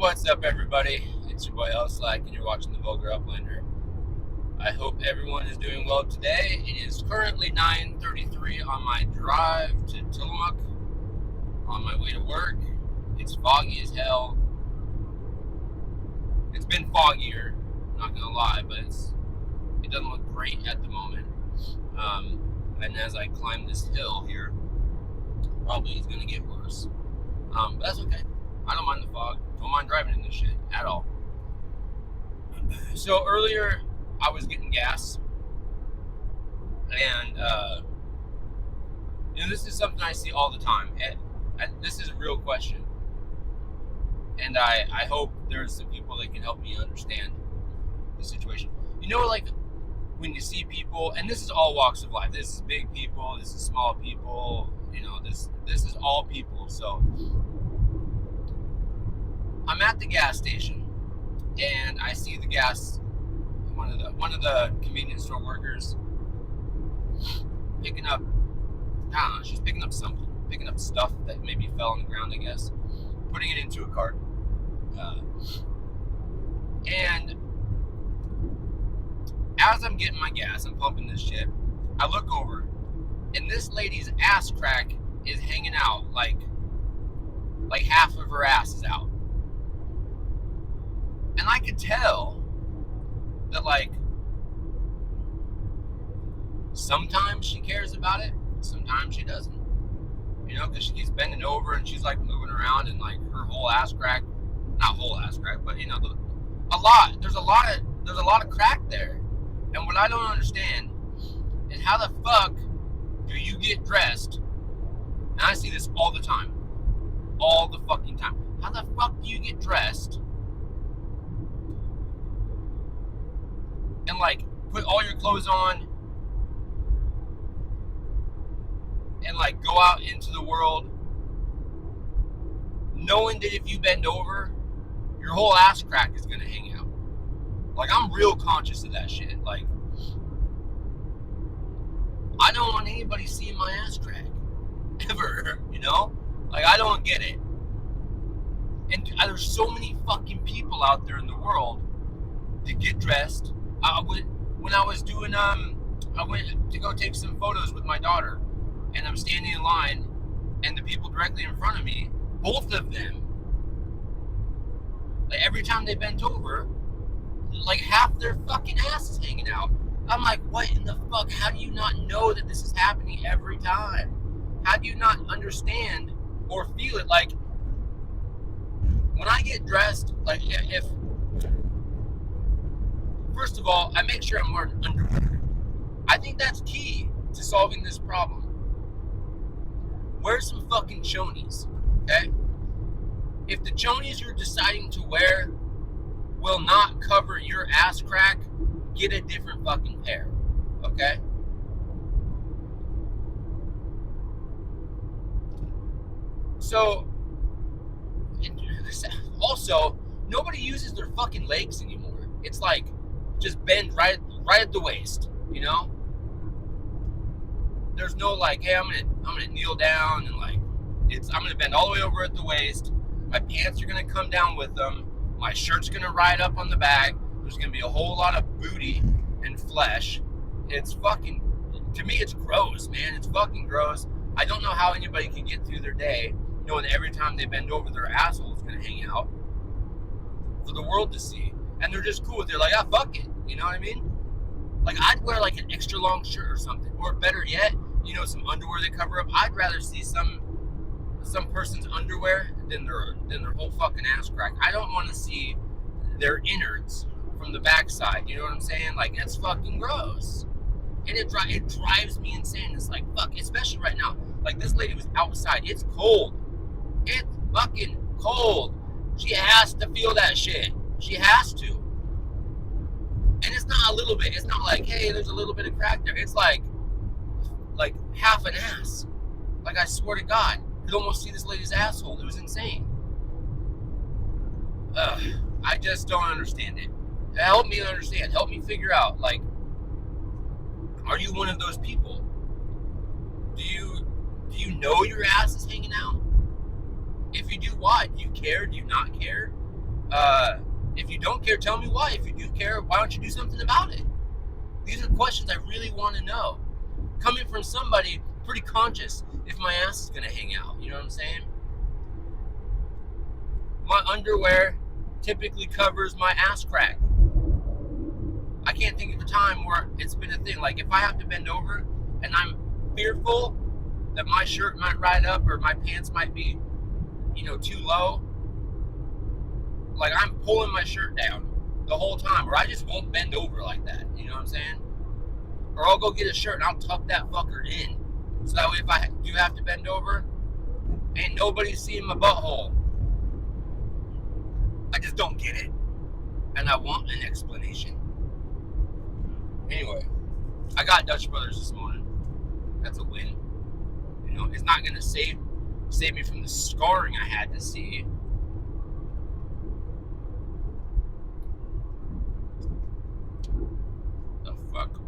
What's up, everybody? It's your boy L Slack, and you're watching the Vulgar Uplander. I hope everyone is doing well today. It is currently 9:33 on my drive to Tillamook on my way to work. It's foggy as hell. It's been foggier, not gonna lie, but it doesn't look great at the moment. And as I climb this hill here, probably it's gonna get worse. But that's okay. I don't mind the fog. Don't mind driving in this shit at all. So earlier, I was getting gas, and this is something I see all the time. And this is a real question, and I hope there's some people that can help me understand the situation. Like when you see people, and this is all walks of life. This is big people. This is small people. This is all people. So I'm at the gas station, and I see the gas. One of the convenience store workers picking up. I don't know. She's picking up something, picking up stuff that maybe fell on the ground. I guess, putting it into a cart. And as I'm getting my gas, I'm pumping this shit. I look over, and this lady's ass crack is hanging out, like half of her ass is out. And I could tell that, sometimes she cares about it, sometimes she doesn't. Because she keeps bending over and she's moving around, and her whole ass crack, not whole ass crack, but there's a lot of crack there. And what I don't understand is how the fuck do you get dressed? And I see this all the time. All the fucking time. How the fuck do you get dressed and put all your clothes on and go out into the world knowing that if you bend over, your whole ass crack is gonna hang out? I'm real conscious of that shit. I don't want anybody seeing my ass crack ever, I don't get it. And there's so many fucking people out there in the world that get dressed. When I was doing I went to go take some photos with my daughter, and I'm standing in line, and the people directly in front of me, both of them, every time they bent over, half their fucking ass is hanging out. I'm like, what in the fuck? How do you not know that this is happening every time? How do you not understand or feel it? When I get dressed, if first of all, I make sure I'm wearing underwear. I think that's key to solving this problem. Wear some fucking chonies, okay? If the chonies you're deciding to wear will not cover your ass crack, get a different fucking pair, okay? So, also, nobody uses their fucking legs anymore. It's just bend right at the waist, There's no hey, I'm gonna kneel down and I'm gonna bend all the way over at the waist. My pants are gonna come down with them. My shirt's gonna ride up on the back. There's gonna be a whole lot of booty and flesh. It's fucking, to me, it's gross, man. It's fucking gross. I don't know how anybody can get through their day knowing that every time they bend over, their asshole is gonna hang out for the world to see. And they're just cool with it. Fuck it. You know what I mean? I'd wear an extra long shirt or something. Or better yet, some underwear that cover up. I'd rather see some person's underwear than their whole fucking ass crack. I don't want to see their innards from the backside. You know what I'm saying? That's fucking gross. And it drives me insane. It's fuck, especially right now. This lady was outside. It's cold. It's fucking cold. She has to feel that shit. She has to. And it's not a little bit. It's not hey, there's a little bit of crack there. It's like half an ass. I swear to God, you could almost see this lady's asshole. It was insane. I just don't understand it. Help me understand. Help me figure out. Are you one of those people? Do you know your ass is hanging out? If you do, why? Do you care? Do you not care? If you don't care, tell me why. If you do care, why don't you do something about it? These are questions I really want to know. Coming from somebody pretty conscious if my ass is going to hang out. You know what I'm saying? My underwear typically covers my ass crack. I can't think of a time where it's been a thing. Like if I have to bend over and I'm fearful that my shirt might ride up or my pants might be, too low, like I'm pulling my shirt down the whole time, or I just won't bend over like that. You know what I'm saying? Or I'll go get a shirt and I'll tuck that fucker in. So that way if I do have to bend over, ain't nobody seeing my butthole. I just don't get it. And I want an explanation. Anyway, I got Dutch Brothers this morning. That's a win. It's not going to save me from the scarring I had to see. The fuck?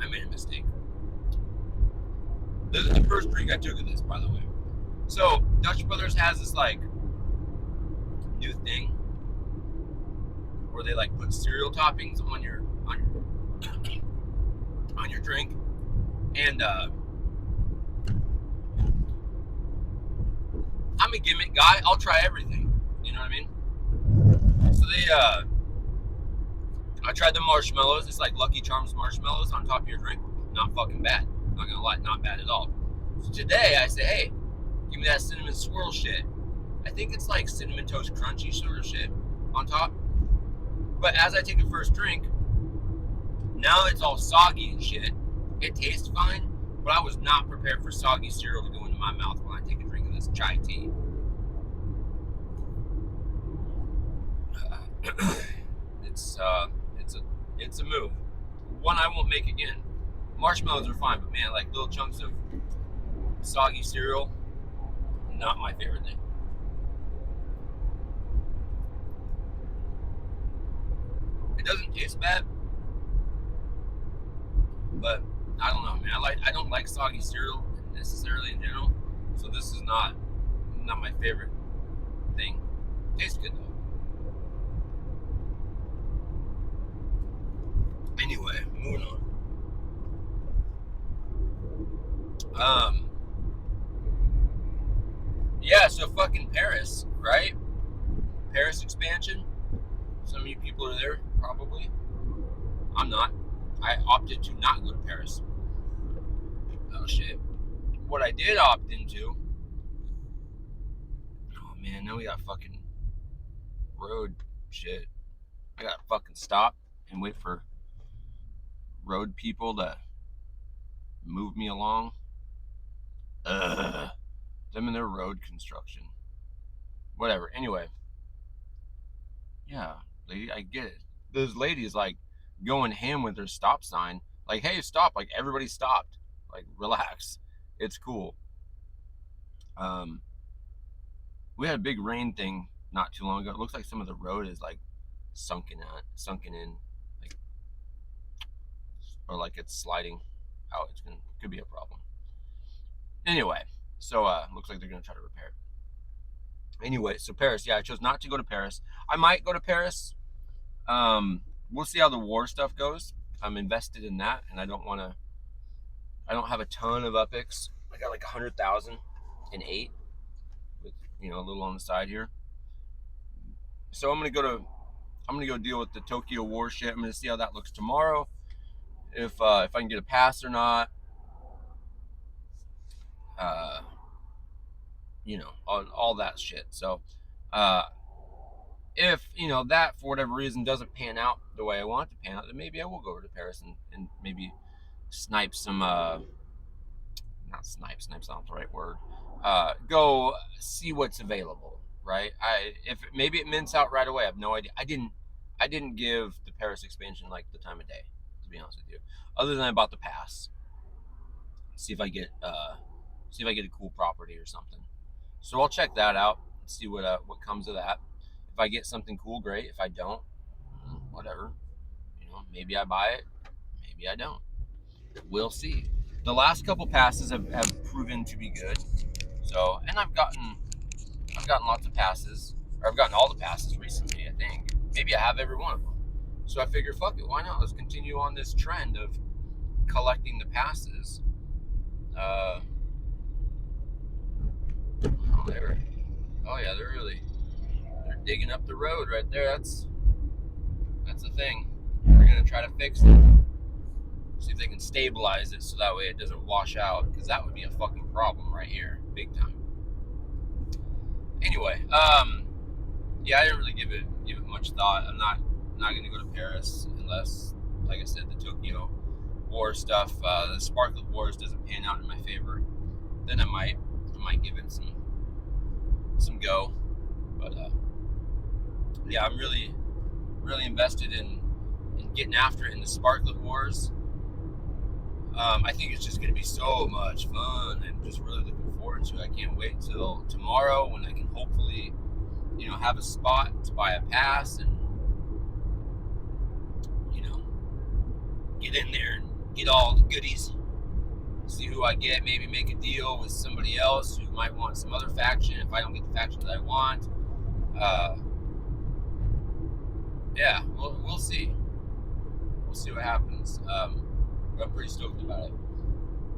I made a mistake. This is the first drink I took of this, by the way. So, Dutch Brothers has this, new thing where they, put cereal toppings on your drink. And, I'm a gimmick guy. I'll try everything. You know what I mean? So I tried the marshmallows. It's like Lucky Charms marshmallows on top of your drink. Not fucking bad. Not gonna lie, not bad at all. So today I say, hey, give me that cinnamon swirl shit. I think it's like cinnamon toast crunchy sort of shit on top. But as I take a first drink, now it's all soggy and shit. It tastes fine, but I was not prepared for soggy cereal to go into my mouth when I take a drink of this chai tea. It's a move. One I won't make again. Marshmallows are fine, but man, little chunks of soggy cereal, not my favorite thing. It doesn't taste bad, but I don't know, man. I don't like soggy cereal necessarily in general, so this is not my favorite thing. Tastes good though. Anyway, moving on. Yeah, so fucking Paris, right? Paris expansion. Some of you people are there, probably. I'm not. I opted to not go to Paris. Oh shit. What I did opt into. Oh man, now we got fucking road shit. I gotta fucking stop and wait for road people to move me along. Them and their road construction. Whatever. Anyway. Yeah, lady, I get it. Those ladies going ham with their stop sign. Hey, stop. Everybody stopped. Relax. It's cool. We had a big rain thing not too long ago. It looks like some of the road is sunken in, or it's sliding out. Could be a problem. Anyway, so looks like they're gonna try to repair it. Anyway, so Paris, yeah, I chose not to go to Paris. I might go to Paris. We'll see how the war stuff goes. I'm invested in that, and I don't have a ton of UPIX. I got 100,000 in 8 with a little on the side here. So I'm gonna go deal with the Tokyo war shit. I'm gonna see how that looks tomorrow. If I can get a pass or not. All that shit. So if that for whatever reason doesn't pan out the way I want it to pan out, then maybe I will go over to Paris and maybe snipe some not snipe's not the right word. Go see what's available, right? If maybe it mints out right away. I have no idea. I didn't give the Paris expansion the time of day, to be honest with you. Other than I bought the pass. See if I get a cool property or something. So I'll check that out and see what comes of that. If I get something cool, great. If I don't, whatever. Maybe I buy it, maybe I don't. We'll see. The last couple passes have proven to be good. So, and I've gotten lots of passes Or I've gotten all the passes recently, I think. Maybe I have every one of them. So I figured, fuck it, why not? Let's continue on this trend of collecting the passes. Oh, they're digging up the road right there. That's the thing. They're gonna try to fix it. See if they can stabilize it so that way it doesn't wash out, because that would be a fucking problem right here, big time. Anyway, yeah, I didn't really give it much thought. I'm not gonna go to Paris unless, like I said, the Tokyo War stuff, the Sparklet Wars doesn't pan out in my favor. Then I might give it some go. But yeah, I'm really invested in getting after it in the Sparklet Wars. I think it's just going to be so much fun. I'm just really looking forward to it. I can't wait till tomorrow when I can hopefully, have a spot to buy a pass and, get in there and get all the goodies. See who I get. Maybe make a deal with somebody else who might want some other faction if I don't get the faction that I want. Yeah, we'll see. We'll see what happens. But I'm pretty stoked about it.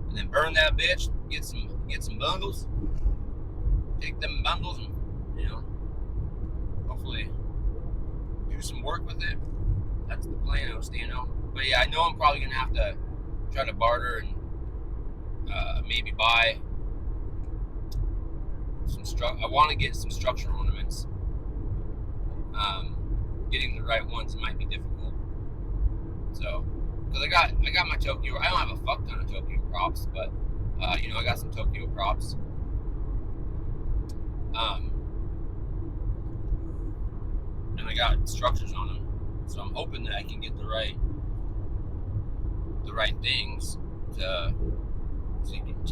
And then burn that bitch. Get some bundles. Take them bundles and hopefully do some work with it. That's the plan, Ostano. But yeah, I know I'm probably gonna have to try to barter and maybe buy some I want to get some structure ornaments. Getting the right ones might be difficult. So, because I got my Tokyo. I don't have a fuck ton of Tokyo props, but I got some Tokyo props. And I got structures on them, so I'm hoping that I can get the right things to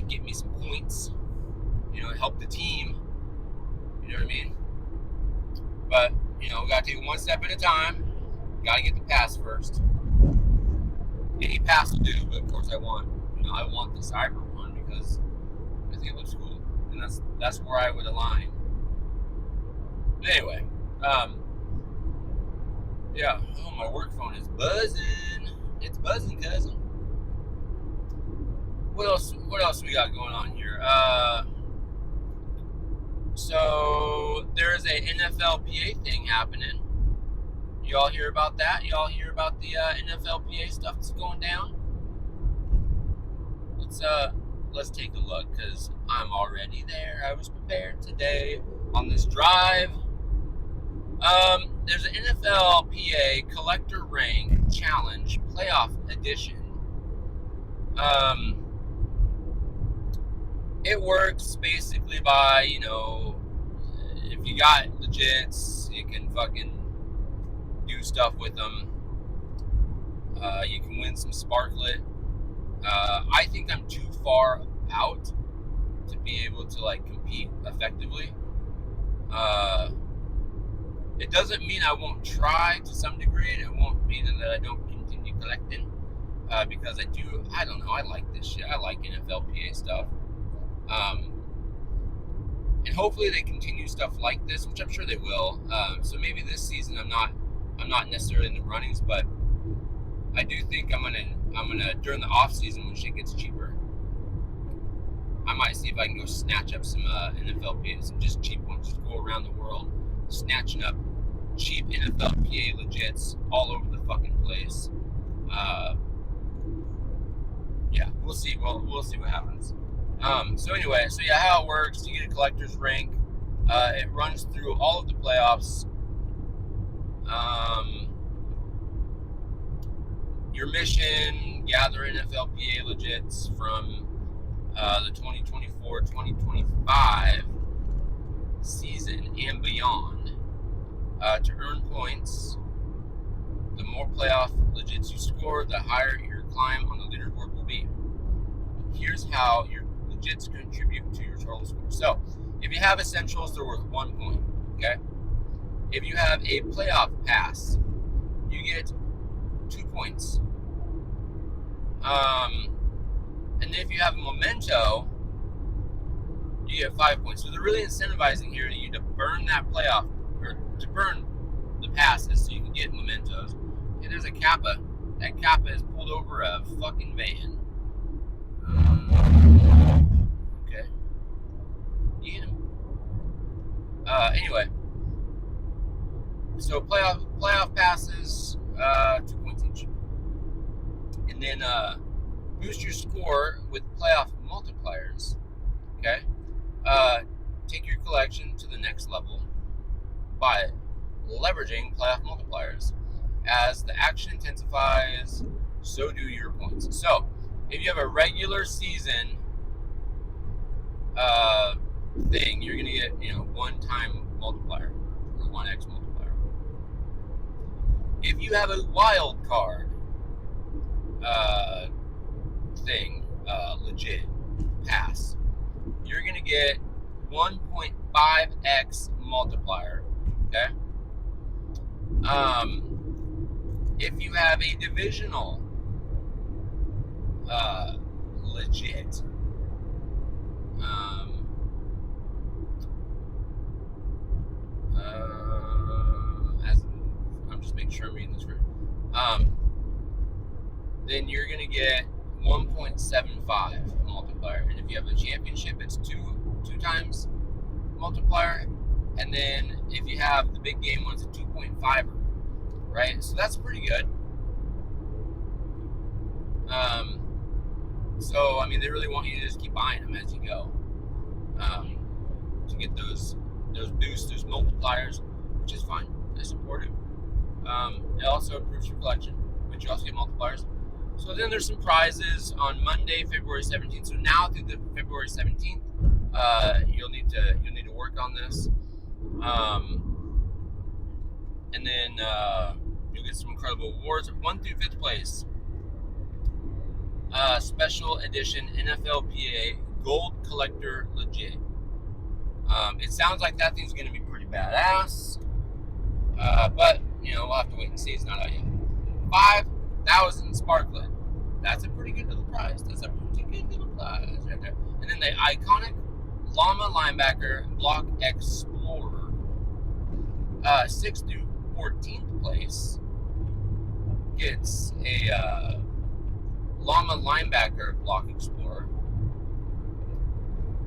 get me some points. Help the team. You know what I mean? But we gotta take it one step at a time. Gotta get the pass first. Any pass will do, but of course I want the cyber one because I think it looks cool, and that's where I would align. But anyway, yeah. Oh, my work phone is buzzing. It's buzzing, cousin. What else we got going on here? So there's a NFLPA thing happening. Y'all hear about that? Y'all hear about the NFLPA stuff that's going down? Let's take a look, because I'm already there. I was prepared today on this drive. There's an NFLPA Collector Rank Challenge Playoff Edition. It works basically by, if you got legits, you can fucking do stuff with them. You can win some Sparklet. I think I'm too far out to be able to compete effectively. It doesn't mean I won't try to some degree, and it won't mean that I don't continue collecting. Because I don't know, I like this shit. I like NFLPA stuff. And hopefully they continue stuff like this, which I'm sure they will. So maybe this season I'm not necessarily in the runnings, but I do think I'm gonna during the off season when shit gets cheaper, I might see if I can go snatch up some NFLPA, some just cheap ones, just go around the world snatching up cheap NFLPA legits all over the fucking place. Yeah, we'll see. We'll see what happens. So anyway, how it works, you get a collector's rank. It runs through all of the playoffs. Your mission, gather NFLPA legits from the 2024-2025 season and beyond. To earn points, the more playoff legits you score, the higher your climb on the leaderboard will be. Here's how your legits contribute to your total score. So, if you have essentials, they're worth 1 point. Okay. If you have a playoff pass, you get 2 points. And if you have a memento, you get 5 points. So they're really incentivizing here you to burn that playoff, or to burn the passes so you can get mementos. And there's a Kappa. That Kappa is pulled over a fucking van. Okay. Yeah. Anyway. So playoff passes, 2 points each. And then boost your score with playoff multipliers. Okay? Take your collection to the next level by leveraging playoff multipliers. As the action intensifies, so do your points. So, if you have a regular season thing, you're going to get, one-time multiplier or 1x multiplier. If you have a wild card thing, legit pass, you're going to get 1.5x multiplier. Okay? If you have a divisional legit I'm just making sure I'm reading this right. Then you're gonna get 1.75 multiplier, and if you have a championship, it's two times multiplier, and then if you have the big game one, it's a 2.5, right? So that's pretty good. So I mean, they really want you to just keep buying them as you go, to get those boosts, those multipliers, which is fine. I support it. It also improves your collection, but you also get multipliers. So then there's some prizes on Monday, February 17th. So now through the February 17th, you'll need to work on this, and then you'll get some incredible awards. 1 through 5th place. Special edition NFLPA Gold Collector Legit. It sounds like that thing's going to be pretty badass, but we'll have to wait and see. It's not out yet. 5,000 Sparklet. That's a pretty good little prize. That's a pretty good little prize right there. And then the iconic Llama Linebacker Block Explorer. 6th through 14th place gets a Llama Linebacker Block Explorer.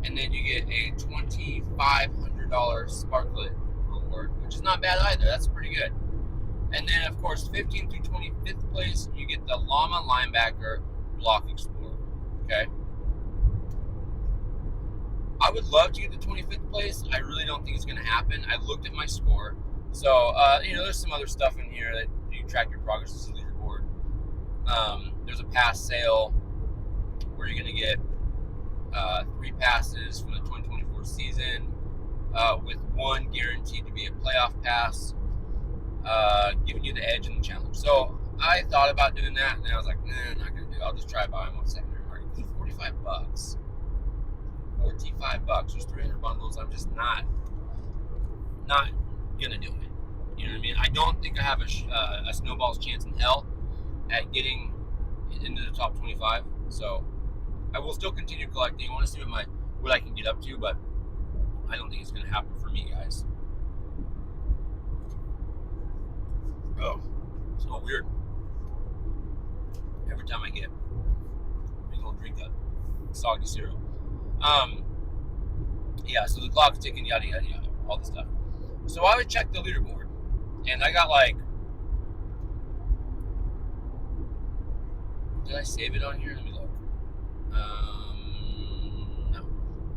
And then you get a $2,500 Sparklet reward, which is not bad either. That's pretty good. And then, of course, 15th through 25th place, you get the Llama Linebacker Block Explorer. Okay? I would love to get the 25th place. I really don't think it's going to happen. I looked at my score. So, there's some other stuff in here that you track your progress as a leaderboard. There's a pass sale where you're going to get 3 passes from the 2024 season, with 1 guaranteed to be a playoff pass, giving you the edge in the challenge. So I thought about doing that, and then I was like, nah, I'm not going to do it. I'll just try buying one secondary market. It's $45. $45. There's 300 bundles. I'm just not going to do it. You know what I mean? I don't think I have a snowball's chance in hell at getting into the top 25. So I will still continue collecting. I want to see what I can get up to, but I don't think it's going to happen for me, guys. Oh, it's all weird. Every time I get a big old drink of soggy cereal. Yeah, so the clock's ticking, yada, yada, yada, all this stuff. So I would check the leaderboard, and I got did I save it on here? Let me look. No.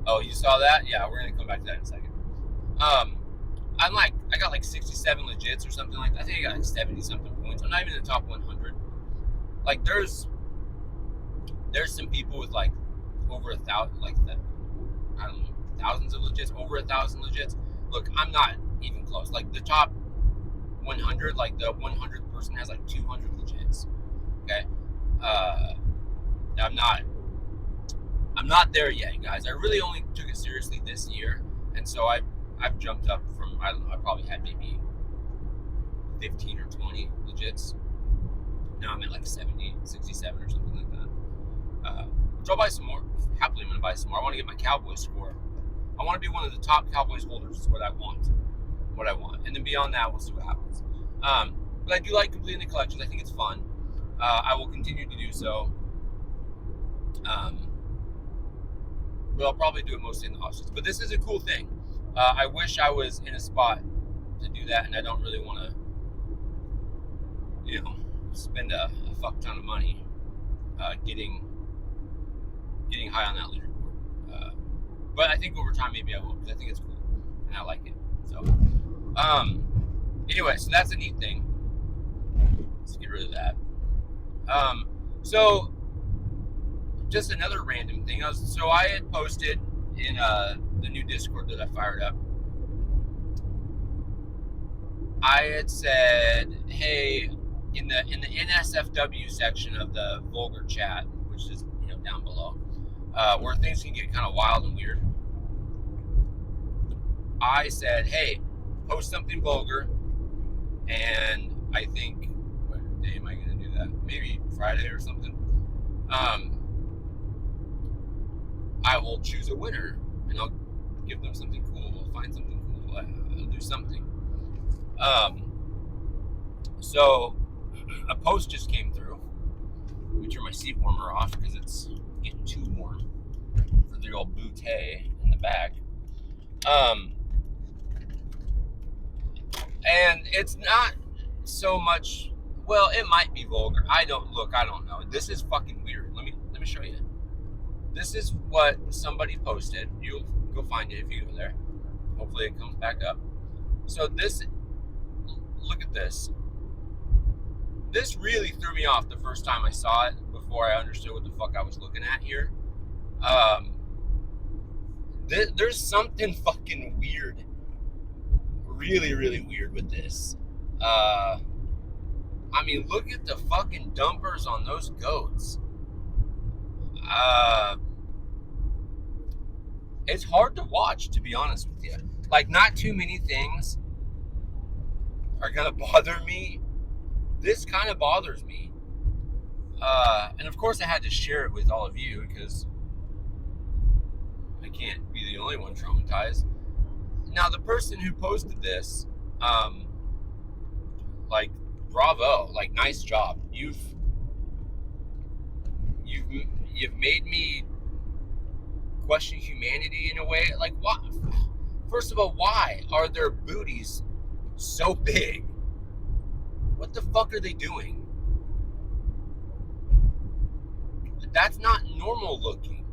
Oh, you saw that? Yeah, we're gonna come back to that in a second. I got 67 legits or something like that. I think I got 70 something points. I'm not even in the top 100. There's some people with over 1,000, I don't know, thousands of legits, over 1,000 legits. Look, I'm not even close. The top 100, the 100th person has 200 legits. Okay, I'm not there yet, guys. I really only took it seriously this year, and so I've jumped up from, I don't know, I probably had maybe 15 or 20 legits. Now I'm at 70, 67 or something like that. Which I'll buy some more. Happily, I'm going to buy some more. I want to get my Cowboys score. I want to be one of the top Cowboys holders is what I want. And And then beyond that, we'll see what happens. But I do like completing the collections. I think it's fun. I will continue to do so. But I'll probably do it mostly in the off season. But this is a cool thing. I wish I was in a spot to do that, and I don't really want to, spend a fuck ton of money getting high on that leaderboard. But I think over time maybe I will, because I think it's cool and I like it. So, anyway, so that's a neat thing. Let's get rid of that. So just another random thing. I had posted in the new Discord that I fired up. I had said, hey, in the NSFW section of the vulgar chat, which is down below, where things can get kind of wild and weird, I said, hey, post something vulgar, and I think, what day am I going to do that? Maybe Friday or something. I will choose a winner, and I'll give them something cool. I'll find something cool. I'll do something. So a post just came through. Let me turn my seat warmer off because it's getting too warm for the old bootay in the back. And it's not so much. Well, it might be vulgar. I don't know. This is fucking weird. Let me show you. This is what somebody posted. You'll go find it if you go there. Hopefully it comes back up. So look at this. This really threw me off the first time I saw it, before I understood what the fuck I was looking at here. There's something fucking weird, really, really weird with this. I mean, look at the fucking dumpers on those goats. It's hard to watch, to be honest with you. Like, not too many things are gonna bother me. This kind of bothers me. And of course I had to share it with all of you, because I can't be the only one traumatized. Now, the person who posted this, like, bravo, like, nice job. You've made me question humanity in a way. Like, what? First of all, why are their booties so big? What the fuck are they doing? That's not normal looking.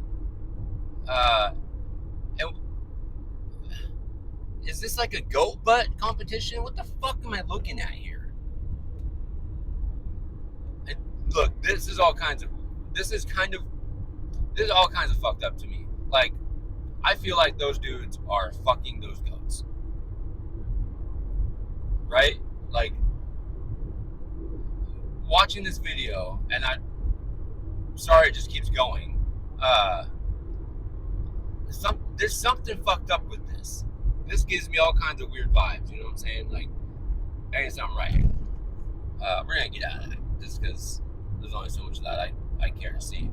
And is this like a goat butt competition? What the fuck am I looking at here? And look, this is all kinds of fucked up to me. Like, I feel like those dudes are fucking those goats. Right? Like, watching this video, and sorry, it just keeps going. There's something fucked up with this. This gives me all kinds of weird vibes. You know what I'm saying? Like, there ain't something right here. We're gonna get out of that, just because there's only so much of that I care to see.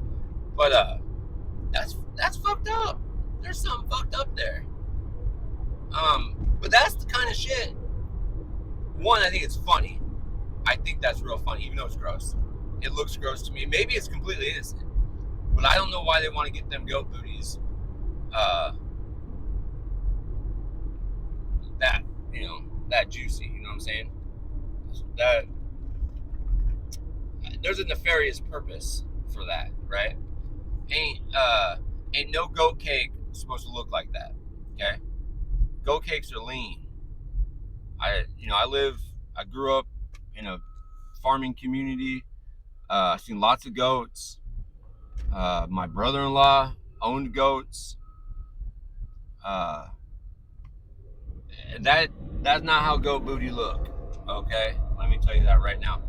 But that's fucked up. There's something fucked up there. But that's the kind of shit. One, I think it's funny. I think that's real funny, even though it's gross. It looks gross to me. Maybe it's completely innocent, but I don't know why they want to get them goat booties. That juicy. You know what I'm saying? That there's a nefarious purpose for that, right? Ain't no goat cake supposed to look like that. Okay, goat cakes are lean. I grew up in a farming community. I've seen lots of goats. My brother-in-law owned goats. That's not how goat booty look. Okay, let me tell you that right now.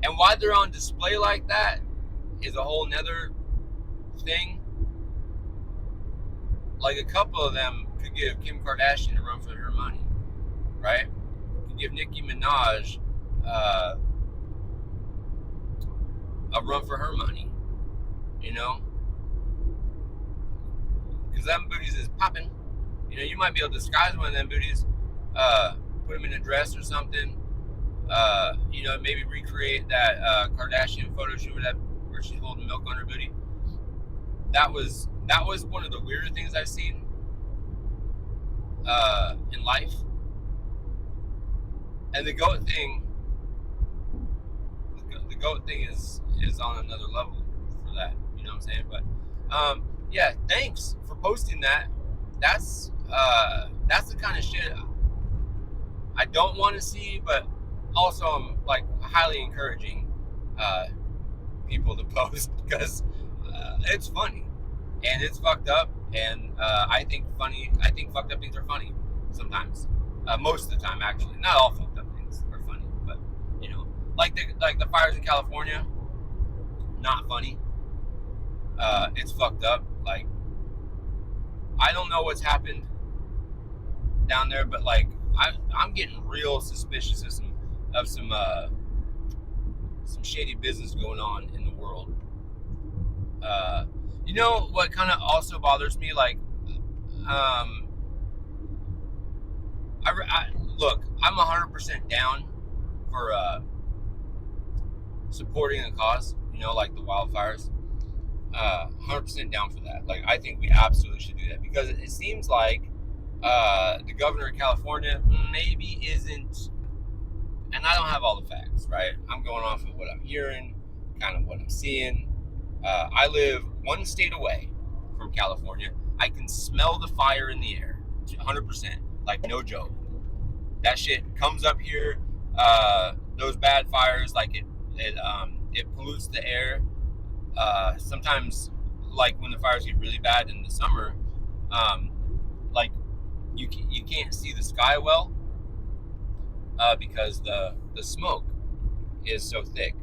And why they're on display like that is a whole nother thing. Like, a couple of them could give Kim Kardashian a run for her money, right? Could give Nicki Minaj a run for her money, because them booties is popping. You know, you might be able to disguise one of them booties, put them in a dress or something. You know, maybe recreate that Kardashian photo shoot where she's holding milk on her booty. That was one of the weirder things I've seen in life. And the goat thing is on another level for that. You know what I'm saying? But yeah, thanks for posting that. That's the kind of shit I don't want to see, but also I'm like highly encouraging people to post because it's funny and it's fucked up, and I think fucked up things are funny sometimes. Most of the time, actually, not all fucked up things are funny, but you know, like the fires in California, not funny. It's fucked up. Like, I don't know what's happened down there, but like I'm getting real suspicious of some shady business going on in the world. You know what kind of also bothers me? Like, look, I'm 100% down for supporting a cause. You know, like the wildfires. 100% down for that. Like, I think we absolutely should do that because it seems like the governor of California maybe isn't, and I don't have all the facts, right? I'm going off of what I'm hearing, kind of what I'm seeing. I live one state away from California. I can smell the fire in the air, 100%, like no joke. That shit comes up here. Those bad fires, like it pollutes the air. Sometimes, like when the fires get really bad in the summer, like you can't see the sky well because the smoke is so thick.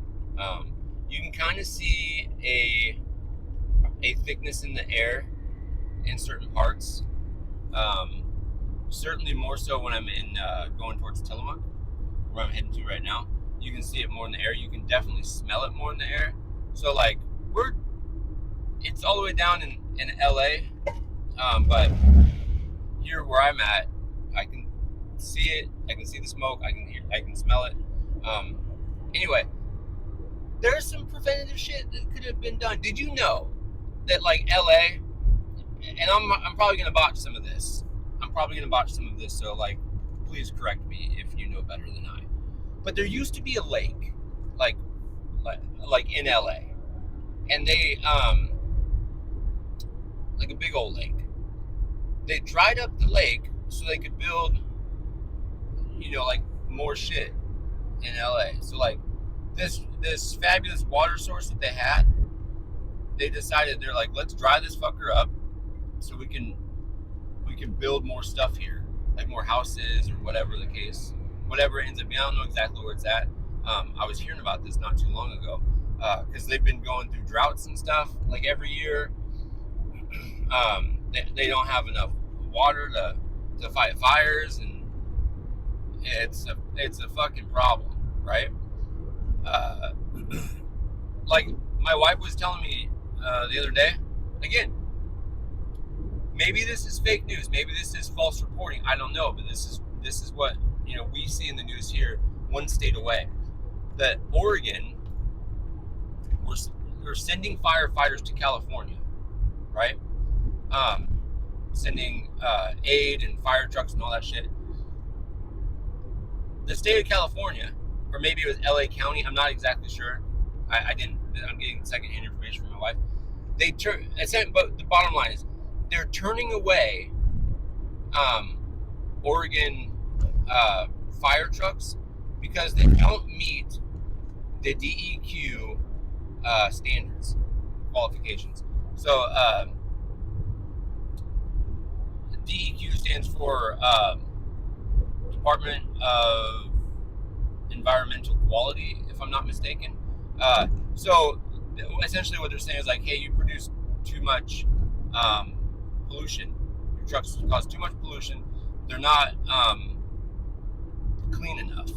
You can kind of see a thickness in the air in certain parts. Certainly more so when I'm in going towards Tillamook, where I'm heading to right now. You can see it more in the air. You can definitely smell it more in the air. So like it's all the way down in LA, but here where I'm at, I can see it. I can see the smoke. I can smell it. Anyway, there's some preventative shit that could have been done. Did you know that like LA, and I'm probably gonna botch some of this. So like, please correct me if you know better than I. But there used to be a lake, like in LA, and they like a big old lake. They dried up the lake so they could build, you know, like more shit in LA. So like this fabulous water source that they had, they decided they're like, let's dry this fucker up so we can build more stuff here, like more houses or whatever the case, whatever it ends up being. I don't know exactly where it's at. I was hearing about this not too long ago because they've been going through droughts and stuff like every year. They don't have enough water to fight fires, and it's a fucking problem, right? Like my wife was telling me the other day, again, maybe this is fake news, maybe this is false reporting, I don't know, but this is what, you know, we see in the news here, one state away, that Oregon, we're sending firefighters to California, right? Sending aid and fire trucks and all that shit. The state of California, or maybe it was LA County, I'm not exactly sure. I'm getting secondhand information from my wife. But the bottom line is, they're turning away Oregon fire trucks because they don't meet the DEQ standards, qualifications. So DEQ stands for Department of Environmental Quality, if I'm not mistaken. So essentially what they're saying is like, hey, you produce too much pollution. Your trucks cause too much pollution. They're not clean enough.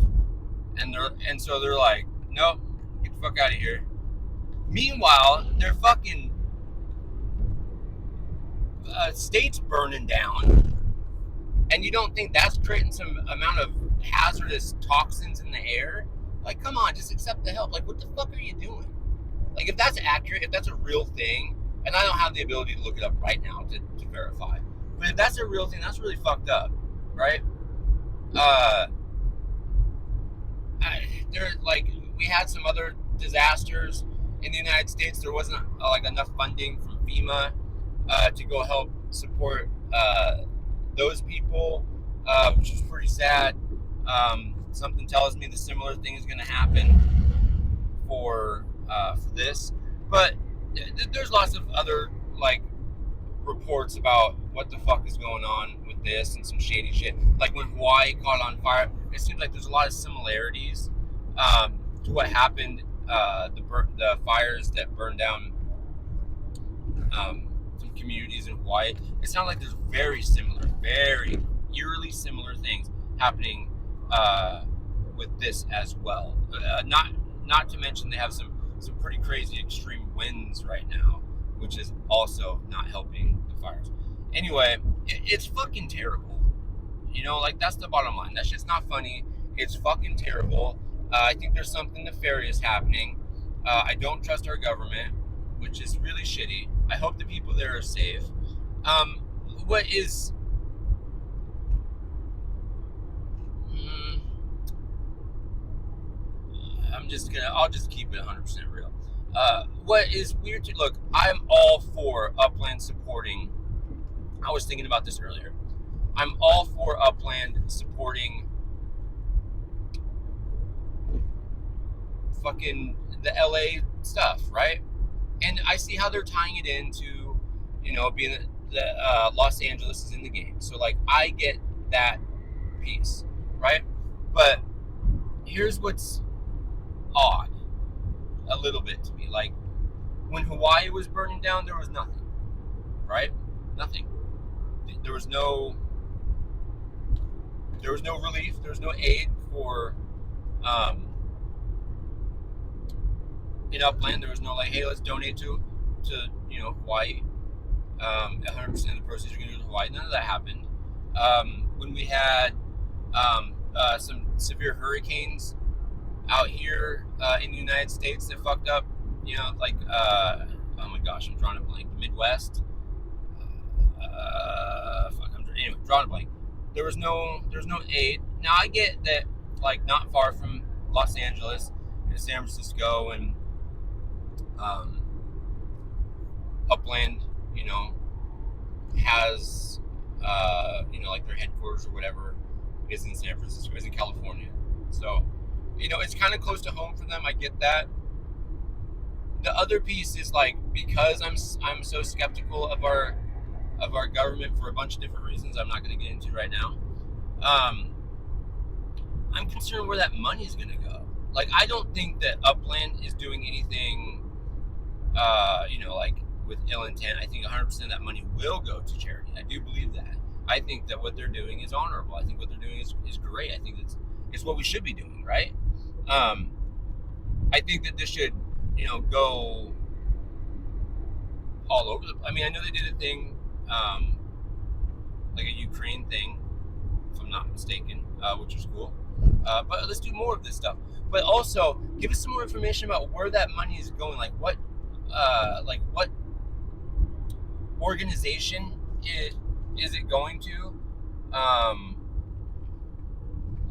And so they're like, nope, get the fuck out of here. Meanwhile, they're fucking states burning down And you don't think that's creating some amount of hazardous toxins in the air? Like, come on, just accept the help. Like, what the fuck are you doing? Like, if that's accurate, if that's a real thing, and I don't have the ability to look it up right now to verify, but if that's a real thing, that's really fucked up, right? We had some other disasters in the United States. There wasn't like enough funding from FEMA to go help support those people, which is pretty sad. Something tells me the similar thing is going to happen for this, but there's lots of other like reports about what the fuck is going on with this and some shady shit. Like when Hawaii caught on fire, it seems like there's a lot of similarities to what happened. The fires that burned down some communities in Hawaii. It sounds like there's very eerily similar things happening with this as well. Not to mention they have some pretty crazy extreme winds right now, which is also not helping the fires. Anyway, it's fucking terrible. You know, like that's the bottom line. That shit's not funny. It's fucking terrible. I think there's something nefarious happening. I don't trust our government, which is really shitty. I hope the people there are safe. What is... I'll just keep it 100% real. What is weird to... Look, I'm all for Upland supporting... I was thinking about this earlier. I'm all for Upland supporting fucking the LA stuff, right? And I see how they're tying it into, you know, being the Los Angeles is in the game. So, like, I get that piece, right? But here's what's odd a little bit to me. Like, when Hawaii was burning down, there was nothing, right? Nothing. There was no relief. There was no aid for in Upland. There was no like, hey, let's donate to you know, Hawaii. 100% of the proceeds are going to go to Hawaii. None of that happened. When we had some severe hurricanes out here in the United States that fucked up, you know, like oh my gosh, I'm drawing a blank. The Midwest. Anyway, drawing a blank. There's no aid. Now I get that, like, not far from Los Angeles, in San Francisco, and Upland, you know, has you know, like their headquarters or whatever is in San Francisco, is in California. So, you know, it's kind of close to home for them. I get that. The other piece is like, because I'm so skeptical of our government for a bunch of different reasons I'm not going to get into right now. I'm concerned where that money is going to go. Like, I don't think that Upland is doing anything, you know, like with ill intent. I think 100% of that money will go to charity. I do believe that. I think that what they're doing is honorable. I think what they're doing is great. I think it's what we should be doing, right? I think that this should, you know, go all over I mean, I know they did a thing, like a Ukraine thing, if I'm not mistaken, which was cool. But let's do more of this stuff. But also, give us some more information about where that money is going. Like what organization is it going to?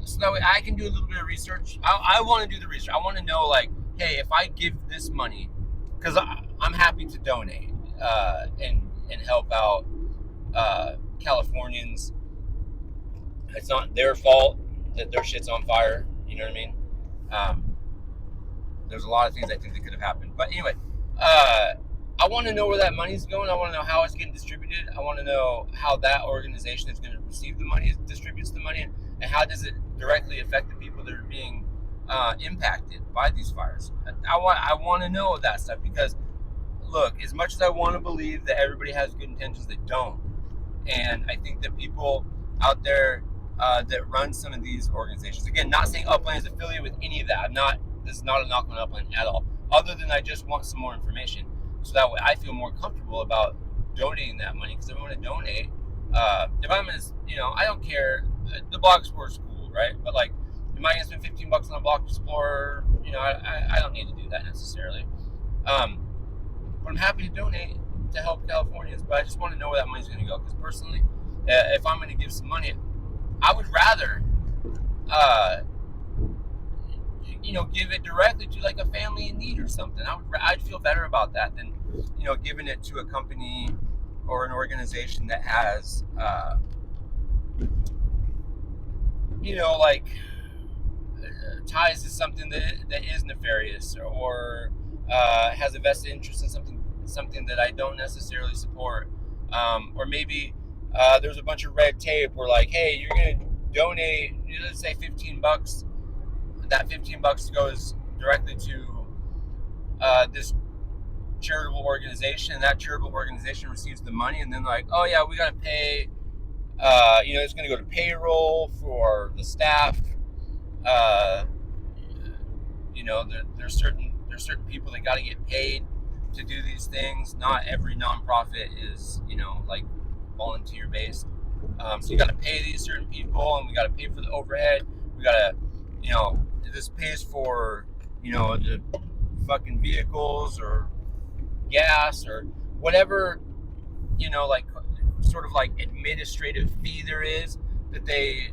So that way I can do a little bit of research. I want to do the research. I want to know, like, hey, if I give this money, because I'm happy to donate and help out Californians. It's not their fault that their shit's on fire. You know what I mean? There's a lot of things I think that could have happened. But anyway, I want to know where that money's going. I want to know how it's getting distributed. I want to know how that organization is going to receive the money, distributes the money, and how does it directly affect the people that are being impacted by these fires. I want to know that stuff, because look, as much as I want to believe that everybody has good intentions, they don't. And I think that people out there that run some of these organizations, again, not saying Upland is affiliated with any of that. This is not a knock on Upland at all, other than I just want some more information, so that way I feel more comfortable about donating that money. Because if I want to donate, If I'm as, I don't care. The Block Explorer is cool, right? But like, am I gonna spend $15 on a Block Explorer? I don't need to do that necessarily. But I'm happy to donate to help Californians. But I just want to know where that money's going to go. Because personally, if I'm going to give some money, I would rather, give it directly to like a family in need or something. I'd feel better about that than, giving it to a company or an organization that has, like ties to something that is nefarious or has a vested interest in something that I don't necessarily support, or maybe there's a bunch of red tape where like, hey, you're gonna donate, let's say $15. That $15 goes directly to this charitable organization, and that charitable organization receives the money, and then like, oh yeah, we gotta pay. It's gonna go to payroll for the staff. Uh, there's certain people that got to get paid to do these things. Not every nonprofit is like volunteer based. So you got to pay these certain people, and we got to pay for the overhead. We got to, this pays for the fucking vehicles or gas or whatever, like sort of like administrative fee there is that they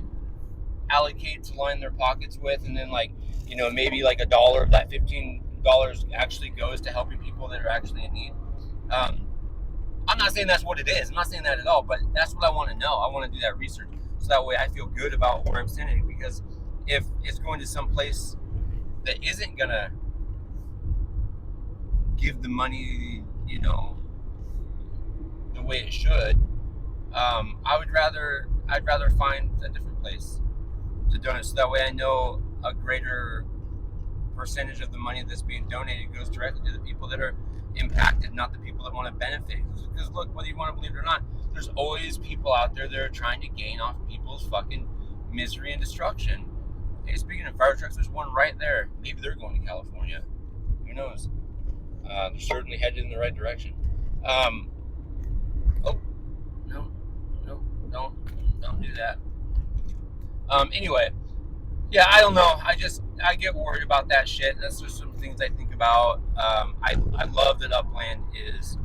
allocate to line their pockets with, and then like maybe like $1 of that $15 actually goes to helping people that are actually in need. I'm not saying that's what it is. I'm not saying that at all, but that's what I want to know. I want to do that research so that way I feel good about where I'm sending it, because if it's going to some place that isn't gonna give the money the way it should, I'd rather find a different place to donate, so that way I know a greater percentage of the money that's being donated goes directly to the people that are impacted, not the people that want to benefit. Because look, whether you want to believe it or not, there's always people out there that are trying to gain off people's fucking misery and destruction. Hey, speaking of fire trucks, there's one right there. Maybe they're going to California. Who knows? They're certainly headed in the right direction. Oh, no, don't do that. Anyway, yeah, I don't know. I get worried about that shit. That's just some things I think about. I love that Upland is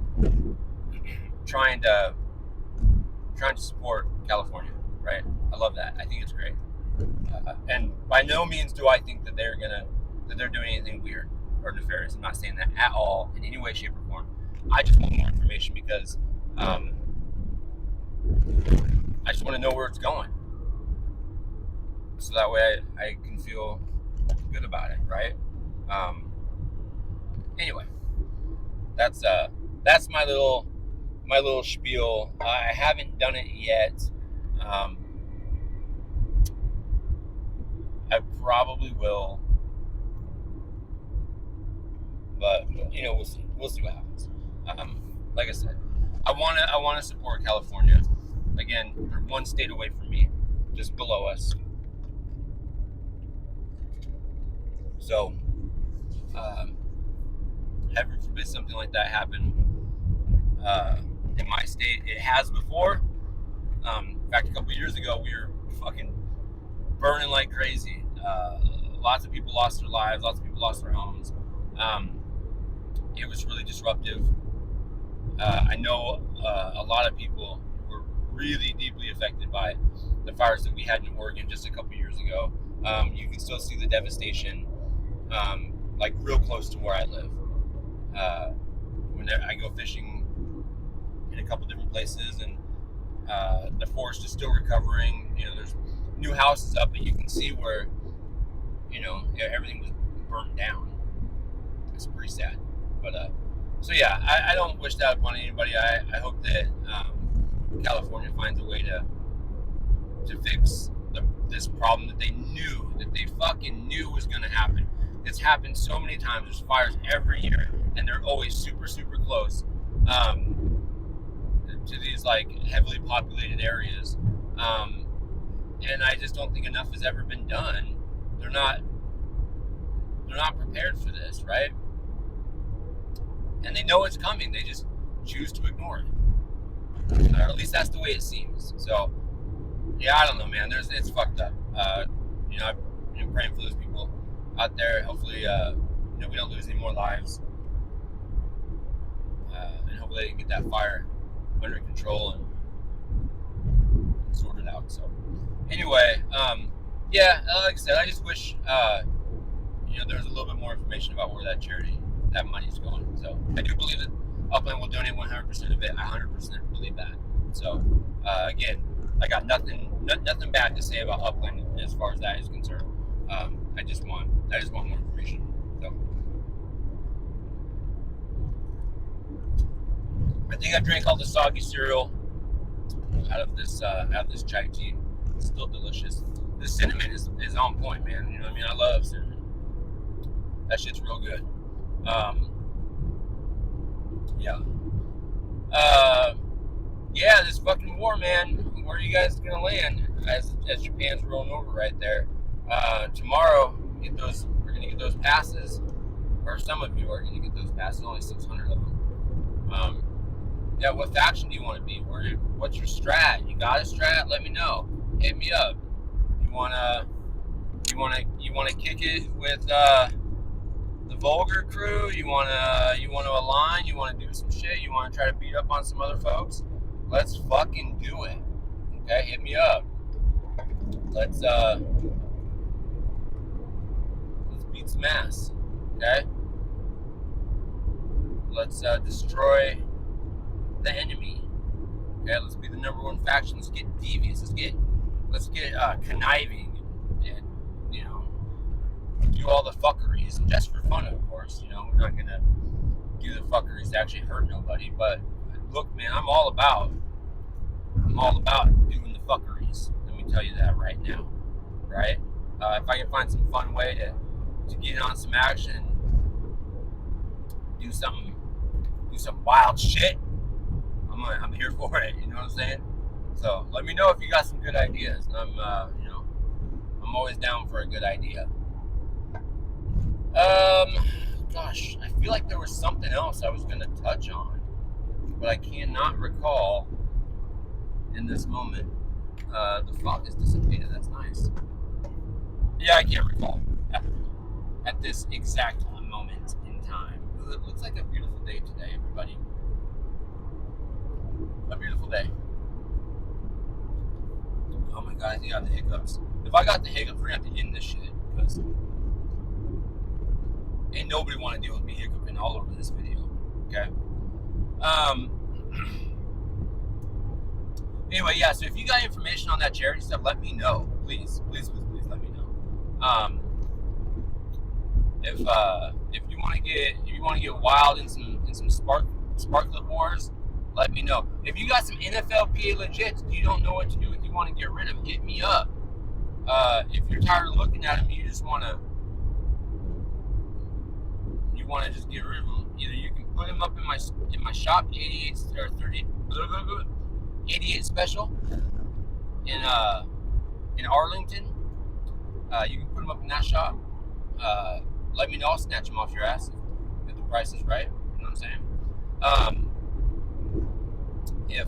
trying to support California, right? I love that. I think it's great. And by no means do I think that they're doing anything weird or nefarious. I'm not saying that at all in any way, shape, or form. I just want more information because I just want to know where it's going, so that way I can feel good about it, right? Anyway, that's my little spiel. I haven't done it yet. I probably will, but we'll see. We'll see what happens. Like I said, I want to support California. Again, they're one state away from me, just below us. So, heaven forbid something like that happen in my state. It has before. In fact, a couple years ago, we were fucking burning like crazy. Lots of people lost their lives. Lots of people lost their homes. It was really disruptive. I know a lot of people were really deeply affected by the fires that we had in Oregon just a couple years ago. You can still see the devastation, like real close to where I live. When I go fishing in a couple different places, and the forest is still recovering. There's new houses up, but you can see where everything was burnt down. It's pretty sad, but so yeah, I don't wish that upon anybody. I hope that California finds a way to fix this problem that they fucking knew was going to happen. It's happened so many times. There's fires every year, and they're always super, super close to these like heavily populated areas. And I just don't think enough has ever been done. They're not prepared for this, right? And they know it's coming. They just choose to ignore it. Or at least that's the way it seems. So, yeah, I don't know, man. It's fucked up. You know, I'm praying for those people out there. Hopefully, you know, we don't lose any more lives. And hopefully they can get that fire under control and sort it out. So, anyway, yeah, like I said, I just wish, you know, there was a little bit more information about where that money's going. So, I do believe that Upland will donate 100% of it. I 100% believe that. So, again, I got nothing bad to say about Upland as far as that is concerned. I just want more information. So, I think I drank all the soggy cereal out of this chai tea. It's still delicious. The cinnamon is on point, man. You know what I mean? I love cinnamon. That shit's real good. Yeah. Yeah, this fucking war, man. Where are you guys gonna land as Japan's rolling over right there? Tomorrow, we're gonna get those passes, or some of you are gonna get those passes. Only 600 of them. Yeah, what faction do you want to be? What's your strat? You got a strat? Let me know. Hit me up. You wanna kick it with the Vulgar crew? You wanna align? You wanna do some shit? You wanna try to beat up on some other folks? Let's fucking do it. Okay, hit me up. Let's beat some ass. Okay? Let's destroy the enemy. Okay, let's be the number one faction. Let's get devious. Let's get conniving and, you know, do all the fuckeries, and just for fun, of course. You know, we're not gonna do the fuckeries to actually hurt nobody. But look, man, I'm all about doing the fuckeries. Let me tell you that right now, right? If I can find some fun way to get on some action, do some wild shit, I'm here for it. You know what I'm saying? So let me know if you got some good ideas. I'm always down for a good idea. Gosh, I feel like there was something else I was gonna touch on, but I cannot recall in this moment. The fog has dissipated. That's nice. Yeah, I can't recall at this exact moment in time. It looks like a beautiful day today, everybody. A beautiful day. Oh my god, I think I have the hiccups. If I got the hiccups, we're gonna have to end this shit, because ain't nobody want to deal with me hiccuping all over this video. Okay. Anyway, yeah. So if you got information on that charity stuff, let me know, please. Please let me know. If you want to get wild in some sparklet wars, let me know. If you got some NFLPA legits you don't know what to do with, you want to get rid of, hit me up. If you're tired of looking at them, you just want to just get rid of them. Either you can put them up in my shop, 88 or 30, 88 special in Arlington. You can put them up in that shop. Let me know. I'll snatch them off your ass if the price is right. You know what I'm saying? If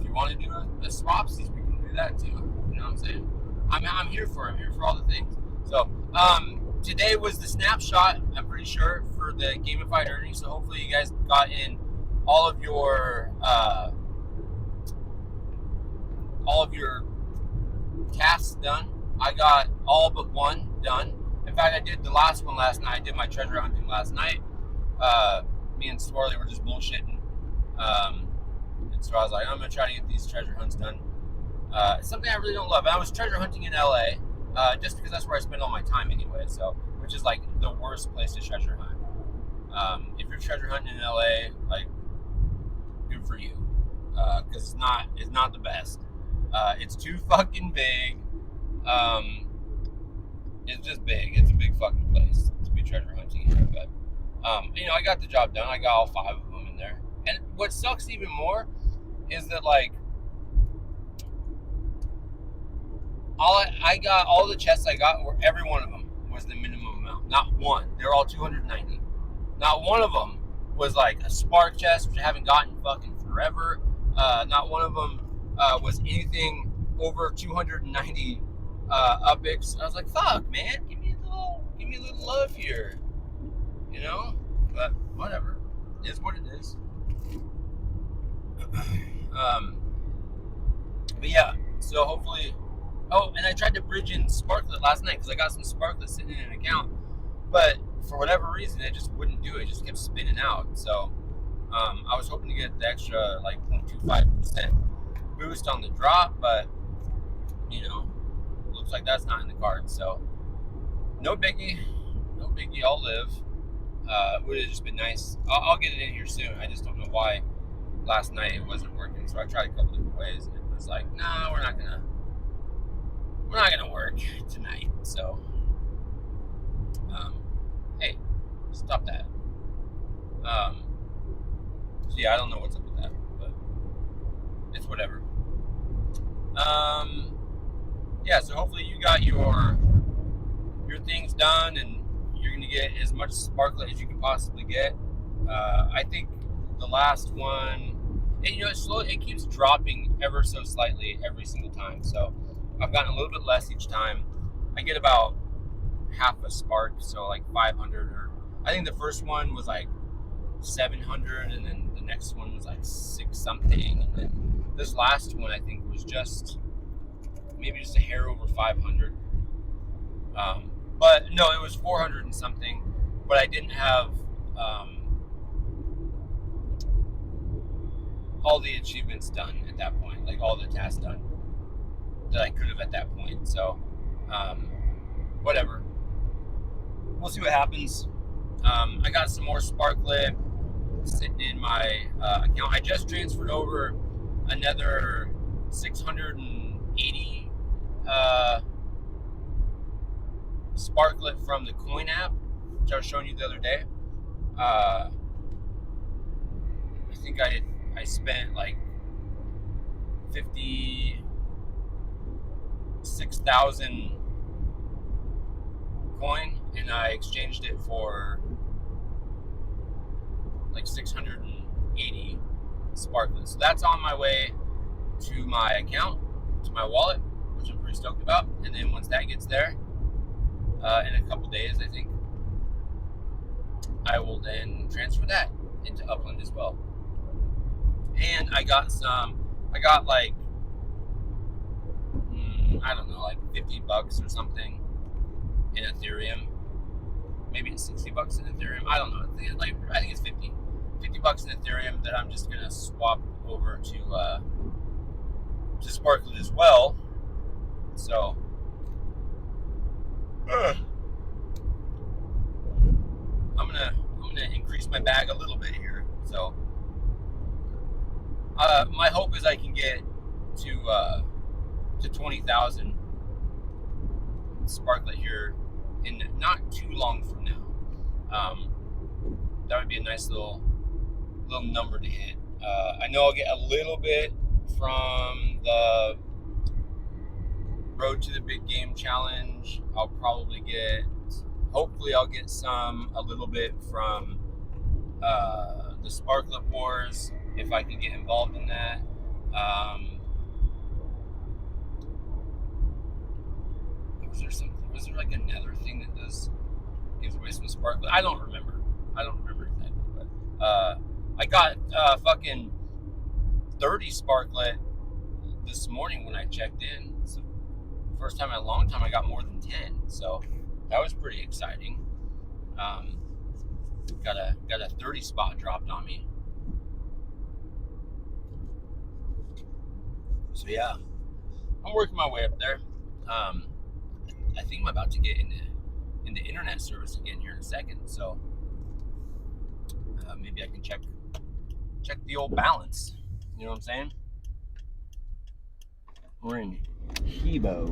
you want to do a swapsies, we can do that too. You know what I'm saying? I'm here for it. I'm here for all the things. So today was the snapshot, I'm pretty sure, for the gamified earnings. So hopefully you guys got in all of your tasks done. I got all but one done. In fact, I did the last one last night. I did my treasure hunting last night. Me and Swarley were just bullshitting. And so I was like, I'm going to try to get these treasure hunts done. It's something I really don't love. I was treasure hunting in LA, just because that's where I spend all my time anyway. So, which is like the worst place to treasure hunt. If you're treasure hunting in LA, like, good for you. Because it's not the best. It's too fucking big. It's just big. It's a big fucking place to be treasure hunting in. But, I got the job done. I got all 5 of them in there. And what sucks even more is that, like, I got all the chests I got, where every one of them was the minimum amount. Not one. They're all 290. Not one of them was like a spark chest, which I haven't gotten fucking forever. Not one of them was anything over 290 UPIX. I was like, fuck, man, give me a little love here, you know? But whatever, it is what it is. But yeah, so hopefully. Oh, and I tried to bridge in Sparklet last night because I got some Sparklet sitting in an account, but for whatever reason, it just wouldn't do it. It just kept spinning out. So I was hoping to get the extra like 0.25% boost on the drop, but you know, looks like that's not in the cards. So no biggie, I'll live. It would have just been nice. I'll get it in here soon. I just don't know why last night it wasn't working. So I tried a couple different ways, and it was like, nah, we're not gonna work tonight. So hey, stop that. So yeah, I don't know what's up with that, but it's whatever. Yeah, so hopefully you got your things done and you're gonna get as much Sparklet as you can possibly get. I think the last one, and you know, it keeps dropping ever so slightly every single time. So I've gotten a little bit less each time. I get about half a spark, so like 500, or I think the first one was like 700, and then the next one was like 6 something, and then this last one I think was maybe just a hair over 500. But no, it was 400 and something, but I didn't have all the achievements done at that point, like all the tasks done that I could have at that point. So whatever, we'll see what happens. I got some more Sparklet sitting in my account. I just transferred over another 680 Sparklet from the Coin app, which I was showing you the other day. I think I spent like 56,000 coin, and I exchanged it for like 680 Sparklet. So that's on my way to my account, to my wallet, which I'm pretty stoked about. And then once that gets there, in a couple days, I think, I will then transfer that into Upland as well. And I got like, I don't know, like $50 or something in Ethereum. Maybe it's $60 in Ethereum. I don't know. I think it's $50 in Ethereum that I'm just gonna swap over to Sparklet as well. So I'm gonna increase my bag a little bit here. So my hope is I can get to 20,000 Sparklet here in not too long from now. That would be a nice little number to hit. I know I'll get a little bit from the Road to the Big Game Challenge. Hopefully I'll get a little bit from the Sparklet Wars, if I can get involved in that. Was there like another thing that gives away some Sparklet? I don't remember exactly, but I got fucking 30 Sparklet this morning when I checked in. It's the first time in a long time I got more than 10, so that was pretty exciting. Got a 30 spot dropped on me. So yeah, I'm working my way up there. I think I'm about to get into internet service again here in a second, so maybe I can check the old balance. You know what I'm saying? We're in Hebo,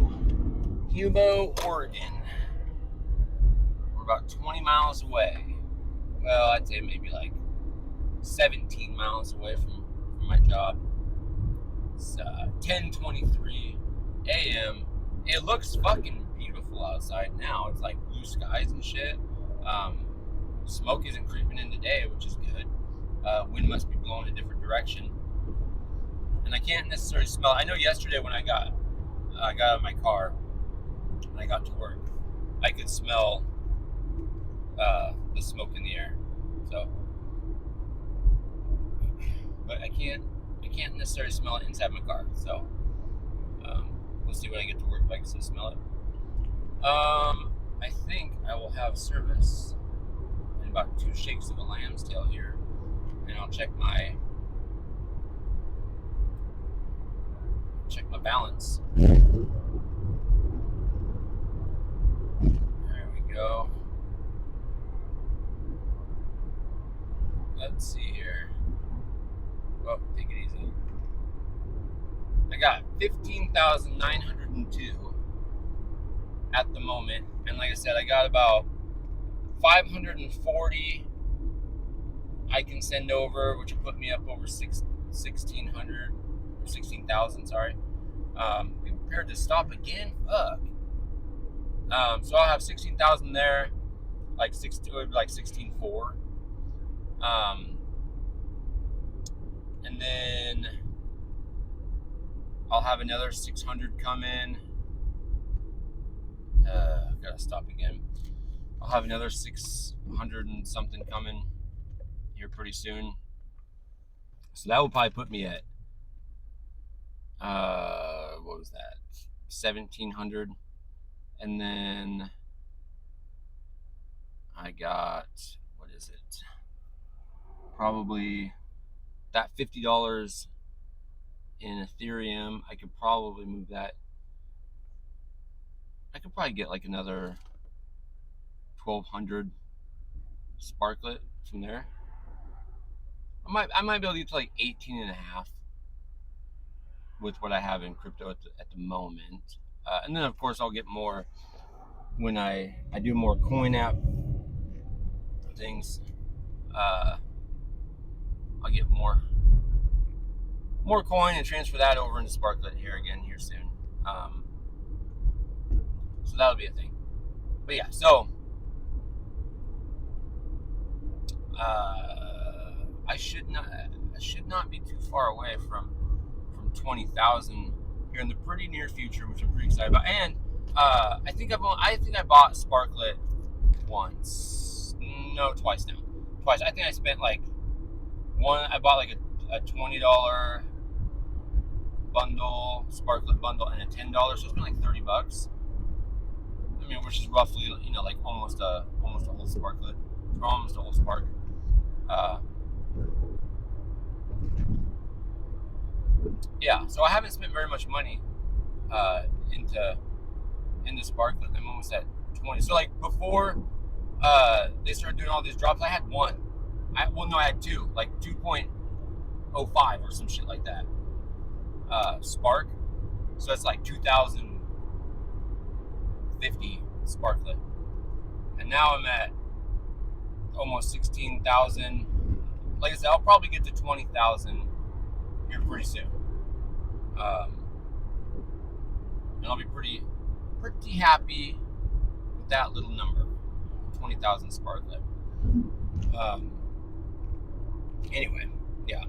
Oregon. We're about 20 miles away. Well, I'd say maybe like 17 miles away from my job. It's 10:23 a.m. It looks fucking beautiful outside now. It's like blue skies and shit. Smoke isn't creeping in today, which is good. Wind must be blowing a different direction, and I can't necessarily smell it. I know yesterday when I got out of my car and I got to work, I could smell the smoke in the air. So, but I can't necessarily smell it inside my car. So we'll see when I get to work if I can still smell it. I think I will have service in about 2 shakes of a lamb's tail here, and I'll check my balance. There we go. Let's see here. Oh, take it easy. I got 15,902 at the moment, and like I said, I got about 540 I can send over, which will put me up over 1,600 or 16,000. Sorry. Be prepared to stop again. Fuck. So I'll have 16,000 there, like 16.4. And then I'll have another 600 come in. Gotta stop again. I'll have another 600 and something coming here pretty soon. So that will probably put me at what was that? 1,700. And then I got, what is it? Probably that $50 in Ethereum. I could probably move that. I could probably get like another 1,200 Sparklet from there. I might be able to get to like 18.5 with what I have in crypto at the moment. And then of course I'll get more when I do more coin app things. I'll get more coin and transfer that over into Sparklet here soon. So that'll be a thing. But yeah, so I should not be too far away from 20,000 here in the pretty near future, which I'm pretty excited about. And I think I bought Sparklet twice now. Twice. I think I spent like I bought like a $20 bundle, Sparklet bundle, and a $10. So it's been like $30. I mean, which is roughly, like almost a whole Sparklet, or almost a whole Spark. Yeah, so I haven't spent very much money into Sparklet. I'm almost at 20. So like before they started doing all these drops, I had one. I had two, like 2.05 or some shit like that. Spark. So it's like 2,050 Sparklet. And now I'm at almost 16,000. Like I said, I'll probably get to 20,000 here pretty soon. And I'll be pretty happy with that little number, 20,000 Sparklet. Anyway, yeah.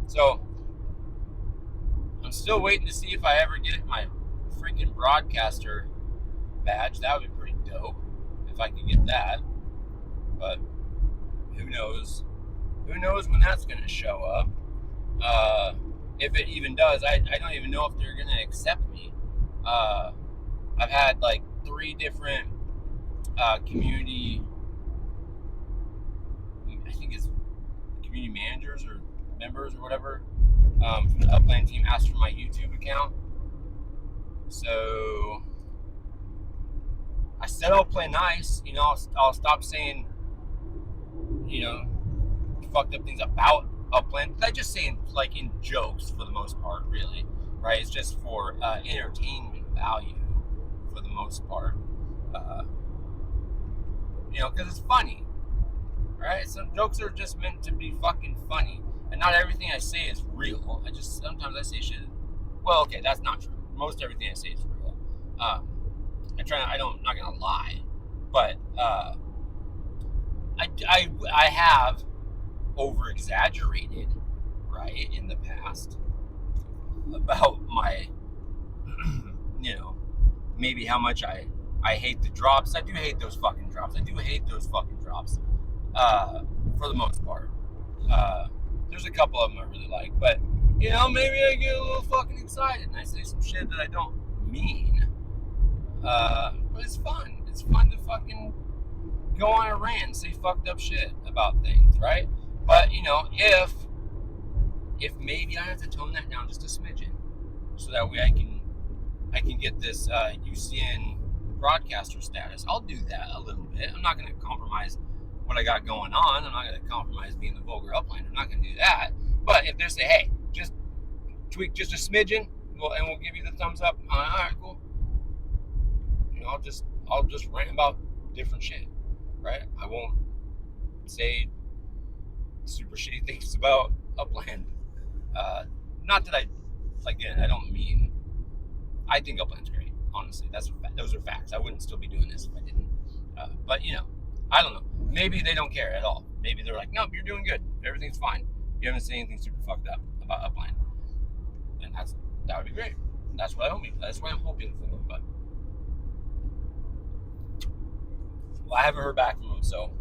So I'm still waiting to see if I ever get my freaking broadcaster badge. That would be pretty dope if I could get that. But who knows? Who knows when that's going to show up? If it even does, I don't even know if they're going to accept me. I've had like 3 different community, I think it's community managers or members or whatever, from the Upland team asked for my YouTube account. So I said I'll play nice. I'll stop saying, fucked up things about Upland. I just saying like in jokes for the most part, really, right? It's just for entertainment value for the most part, because it's funny, right? Some jokes are just meant to be fucking funny, and not everything I say is real. Sometimes I say shit. Well, okay, that's not true. Most everything I say is real. I'm not gonna lie, but I have over-exaggerated, right, in the past about my, maybe how much I hate the drops. I do hate those fucking drops. For the most part. There's a couple of them I really like, but, maybe I get a little fucking excited and I say some shit that I don't mean. But it's fun. It's fun to fucking go on a rant and say fucked up shit about things, right? But, if maybe I have to tone that down just a smidgen, so that way I can get this UCN broadcaster status, I'll do that a little bit. I'm not going to compromise what I got going on. I'm not going to compromise being the vulgar uplander. I'm not going to do that. But if they say, hey, just tweak just a smidgen, and we'll give you the thumbs up. All right, cool. I'll just rant about different shit, right? I won't say super shitty things about Upland. Not that I don't mean. I think Upland's great. Honestly, those are facts. I wouldn't still be doing this if I didn't. But I don't know. Maybe they don't care at all. Maybe they're like, nope, you're doing good. Everything's fine. You haven't said anything super fucked up about Upland, and that would be great. That's what I'm hoping for. But I haven't heard back from them, so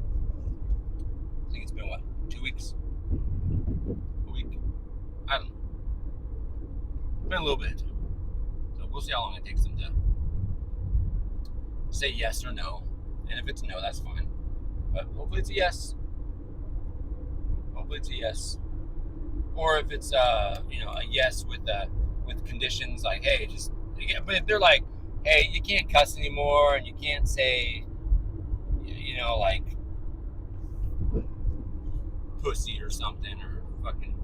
I think it's been 2 weeks, a week. I don't know. It's been a little bit. So we'll see how long it takes them to say yes or no. And if it's no, that's fine. But hopefully it's a yes. Or if it's a yes with conditions like, hey, but if they're like, hey, you can't cuss anymore and you can't say, like pussy or something or fucking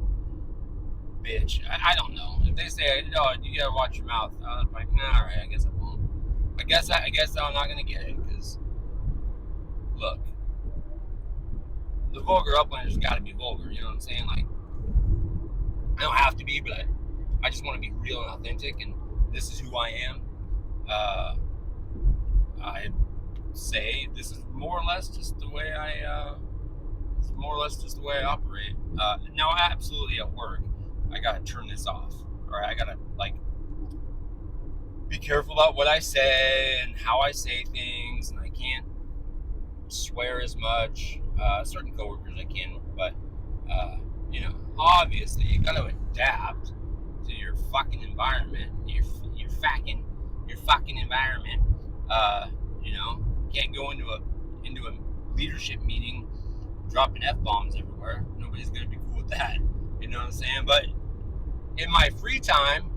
bitch. I don't know. If they say, no, you gotta watch your mouth, I'm like, nah, all right, I guess I won't. I guess I'm not gonna get it, because look, the vulgar uplander's got to be vulgar. You know what I'm saying? Like, I don't have to be, but I just want to be real and authentic, and this is who I am. I say this is more or less just the way I operate. Now, absolutely at work, I gotta turn this off. All right, I gotta be careful about what I say and how I say things, and I can't swear as much. Certain coworkers I can, but obviously you gotta adapt to your fucking environment, your fucking environment. Can't go into a leadership meeting dropping F-bombs everywhere. Nobody's gonna be cool with that. You know what I'm saying? But in my free time,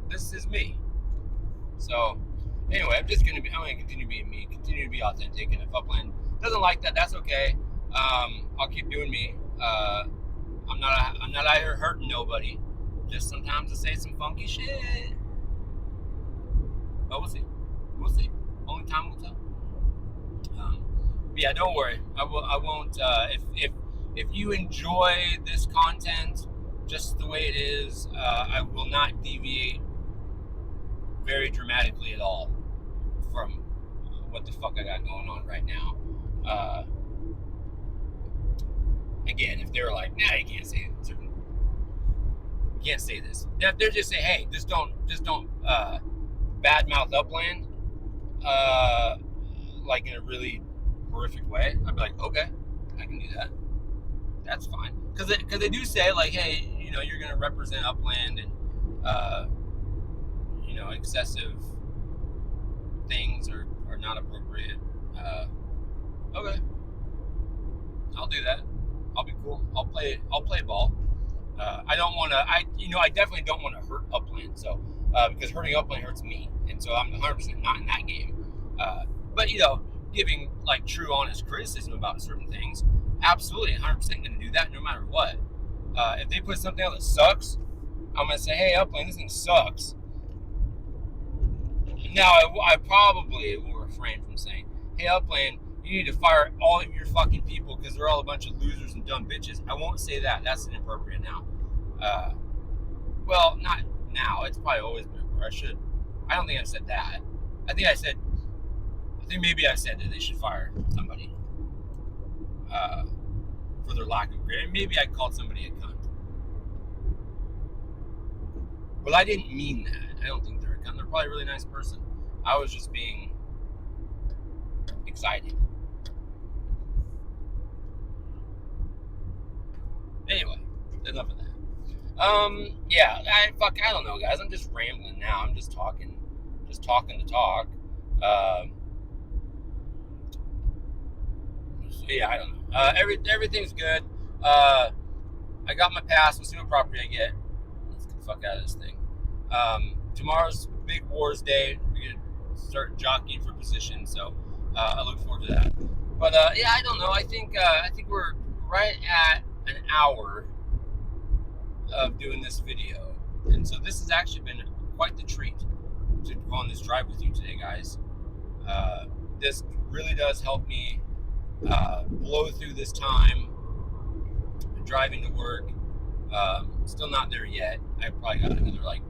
this is me. So anyway, I'm gonna continue being me, continue to be authentic, and if Upland doesn't like that, that's okay. I'll keep doing me. I'm not out here hurting nobody. Just sometimes I say some funky shit. But we'll see. Only time will tell. But yeah, don't worry. I won't. If you enjoy this content just the way it is, I will not deviate very dramatically at all from what the fuck I got going on right now. Again, if they're like, nah, you can't say this. If they're just saying, hey, just don't badmouth Upland, like in a really horrific way, I'd be like, okay, I can do that. That's fine. Because they do say, like, hey, you're going to represent Upland, and excessive things are not appropriate. Okay, I'll do that. I'll be cool. I'll play ball. I don't want to. I definitely don't want to hurt Upland. So because hurting Upland hurts me, and so I'm 100% not in that game. But giving like true, honest criticism about certain things, absolutely 100% going to do that no matter what. If they put something out that sucks, I'm going to say, hey, Upland, this thing sucks. Now, I probably will refrain from saying, hey, Upland, you need to fire all of your fucking people because they're all a bunch of losers and dumb bitches. I won't say that. That's inappropriate now. Well, not now. It's probably always been where I should. I don't think I said that. I think maybe I said that they should fire somebody. for their lack of grit. And maybe I called somebody a cunt. But I didn't mean that. I don't think they're a cunt. They're probably a really nice person. I was just being excited. Anyway, enough of that. Yeah, I don't know, guys. I'm just rambling now. I'm just talking to talk. So yeah, I don't know. Everything's good. I got my pass. We'll see what property I get. Let's get the fuck out of this thing. Tomorrow's Big Wars Day. We're gonna start jockeying for position, so I look forward to that. But yeah, I don't know. I think we're right at an hour of doing this video, and so this has actually been quite the treat to go on this drive with you today, guys. This really does help me blow through this time driving to work. Still not there yet. I probably got another like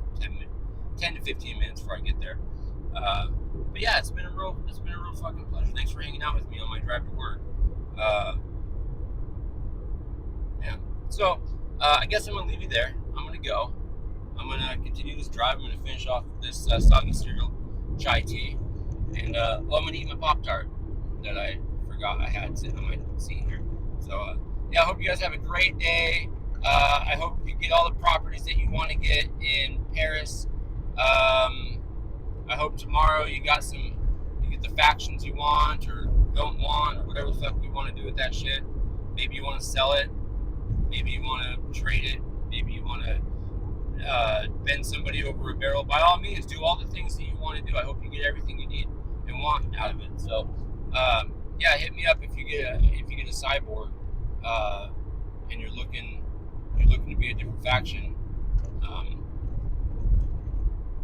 10 to 15 minutes before I get there. But yeah, it's been a real fucking pleasure. Thanks for hanging out with me on my drive to work. Yeah. So I guess I'm gonna leave you there. I'm gonna go. I'm gonna continue this drive. I'm gonna finish off this soggy cereal chai tea, and I'm gonna eat my Pop-Tart that I forgot I had sitting on my seat here. So yeah, I hope you guys have a great day. I hope you get all the properties that you want to get in Paris. I hope tomorrow you get the factions you want or don't want, or whatever the fuck you want to do with that shit. Maybe you want to sell it. Maybe you want to trade it. Maybe you want to bend somebody over a barrel. By all means, do all the things that you want to do. I hope you get everything you need and want out of it. So, yeah, hit me up if you get a cyborg, and you're looking to be a different faction.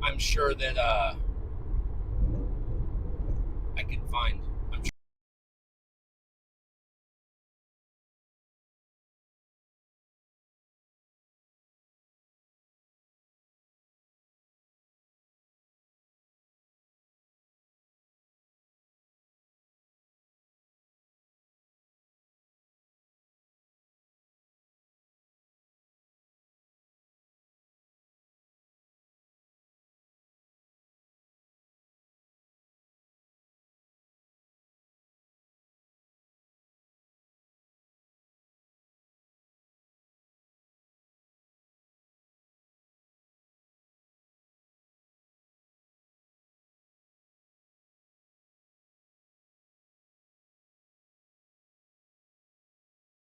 I'm sure that I can find